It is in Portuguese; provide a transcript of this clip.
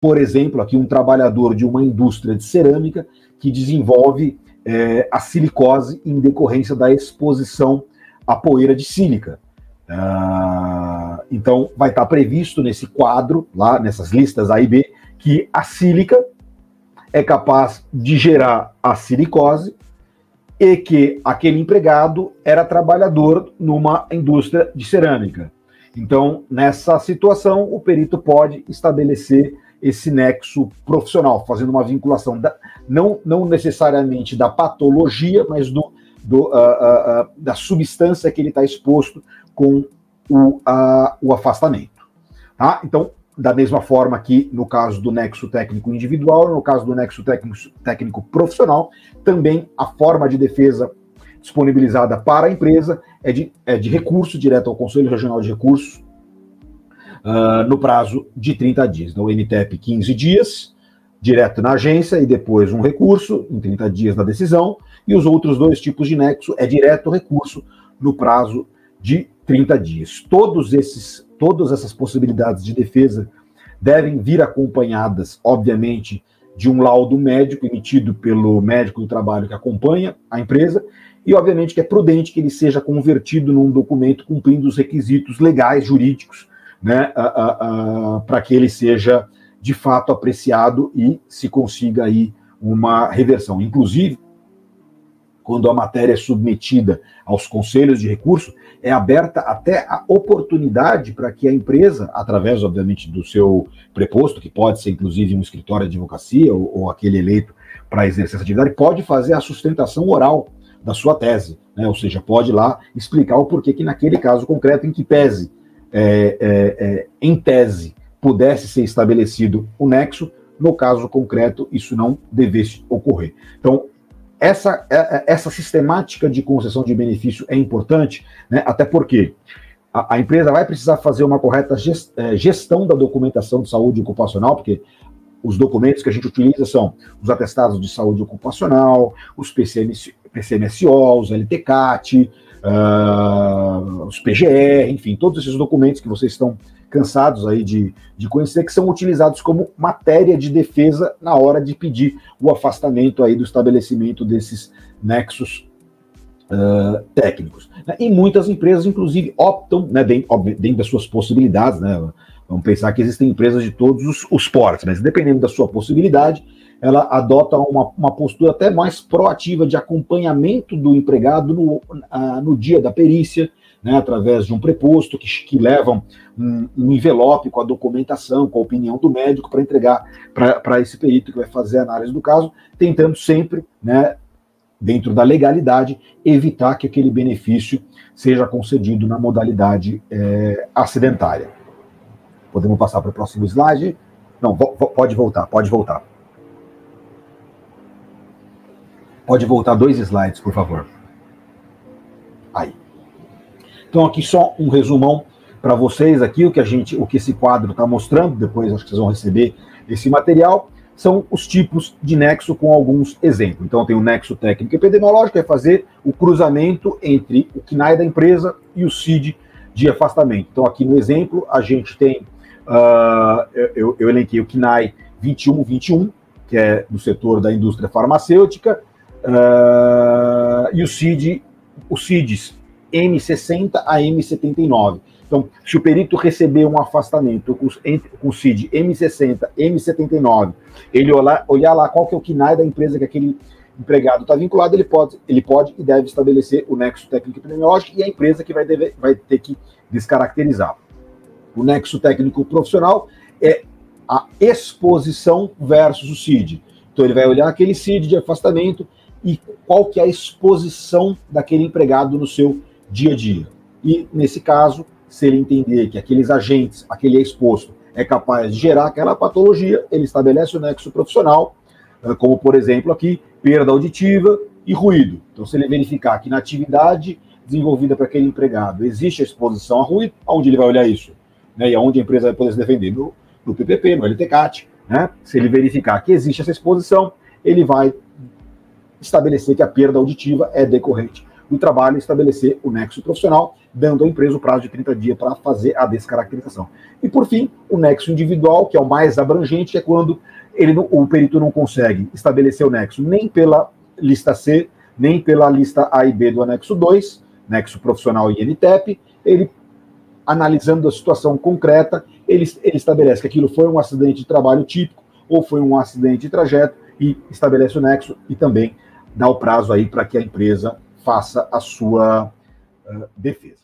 por exemplo, aqui um trabalhador de uma indústria de cerâmica que desenvolve a silicose em decorrência da exposição à poeira de sílica. Então, vai estar previsto nesse quadro, lá nessas listas A e B, que a sílica é capaz de gerar a silicose e que aquele empregado era trabalhador numa indústria de cerâmica. Então, nessa situação, o perito pode estabelecer esse nexo profissional, fazendo uma vinculação, não necessariamente da patologia, mas da substância que ele está exposto com o afastamento. Tá? Então, da mesma forma que no caso do nexo técnico individual, no caso do nexo técnico profissional, também a forma de defesa disponibilizada para a empresa é de recurso direto ao Conselho Regional de Recursos, no prazo de 30 dias. Então, o MTEP 15 dias, direto na agência, e depois um recurso, em 30 dias da decisão, e os outros dois tipos de nexo é direto recurso no prazo de 30 dias. Todas essas possibilidades de defesa devem vir acompanhadas, obviamente, de um laudo médico emitido pelo médico do trabalho que acompanha a empresa, e obviamente que é prudente que ele seja convertido num documento cumprindo os requisitos legais, jurídicos, né, para que ele seja de fato apreciado e se consiga aí uma reversão. Inclusive, quando a matéria é submetida aos conselhos de recurso, é aberta até a oportunidade para que a empresa, através, obviamente, do seu preposto, que pode ser, inclusive, um escritório de advocacia ou aquele eleito para exercer essa atividade, pode fazer a sustentação oral da sua tese, né? Ou seja, pode lá explicar o porquê que naquele caso concreto, em que pese, em tese, pudesse ser estabelecido o nexo, no caso concreto, isso não devesse ocorrer. Então, essa sistemática de concessão de benefício é importante, né? Até porque a empresa vai precisar fazer uma correta gestão da documentação de saúde ocupacional, porque os documentos que a gente utiliza são os atestados de saúde ocupacional, os PCMSO, os LTCAT, os PGR, enfim, todos esses documentos que vocês estão cansados aí de conhecer, que são utilizados como matéria de defesa na hora de pedir o afastamento aí do estabelecimento desses nexos técnicos. E muitas empresas, inclusive, optam, né, dentro das suas possibilidades, né, vamos pensar que existem empresas de todos os portes, mas dependendo da sua possibilidade, ela adota uma postura até mais proativa de acompanhamento do empregado no dia da perícia, né, através de um preposto que levam um envelope com a documentação, com a opinião do médico para entregar para esse perito que vai fazer a análise do caso, tentando sempre, né, dentro da legalidade, evitar que aquele benefício seja concedido na modalidade acidentária. Podemos passar para o próximo slide? Não, pode voltar. Pode voltar 2 slides, por favor. Aí. Então, aqui só um resumão para vocês aqui, o que esse quadro está mostrando, depois acho que vocês vão receber esse material, são os tipos de nexo com alguns exemplos. Então, tem o nexo técnico epidemiológico, que é fazer o cruzamento entre o CNAE da empresa e o CID de afastamento. Então, aqui no exemplo, a gente tem, eu elenquei o CNAE 2121, que é do setor da indústria farmacêutica, e os CIDs M60 a M79. Então, se o perito receber um afastamento com o CID M60, M79, ele olhar lá qual que é o CNAE da empresa que aquele empregado está vinculado, ele pode e deve estabelecer o nexo técnico epidemiológico e a empresa que vai ter que descaracterizar. O nexo técnico profissional é a exposição versus o CID. Então, ele vai olhar aquele CID de afastamento e qual que é a exposição daquele empregado no seu dia a dia. E, nesse caso, se ele entender que aqueles agentes, aquele exposto, é capaz de gerar aquela patologia, ele estabelece o nexo profissional, como, por exemplo, aqui, perda auditiva e ruído. Então, se ele verificar que na atividade desenvolvida para aquele empregado existe a exposição a ruído, aonde ele vai olhar isso? Né? E aonde a empresa vai poder se defender? No PPP, no LTCAT. Né? Se ele verificar que existe essa exposição, ele vai estabelecer que a perda auditiva é decorrente do trabalho estabelecer o nexo profissional, dando à empresa o prazo de 30 dias para fazer a descaracterização. E, por fim, o nexo individual, que é o mais abrangente, que é quando o perito não consegue estabelecer o nexo nem pela lista C, nem pela lista A e B do anexo 2, nexo profissional e NTEP, ele, analisando a situação concreta, ele estabelece que aquilo foi um acidente de trabalho típico ou foi um acidente de trajeto e estabelece o nexo e também dá o prazo aí para que a empresa faça a sua defesa.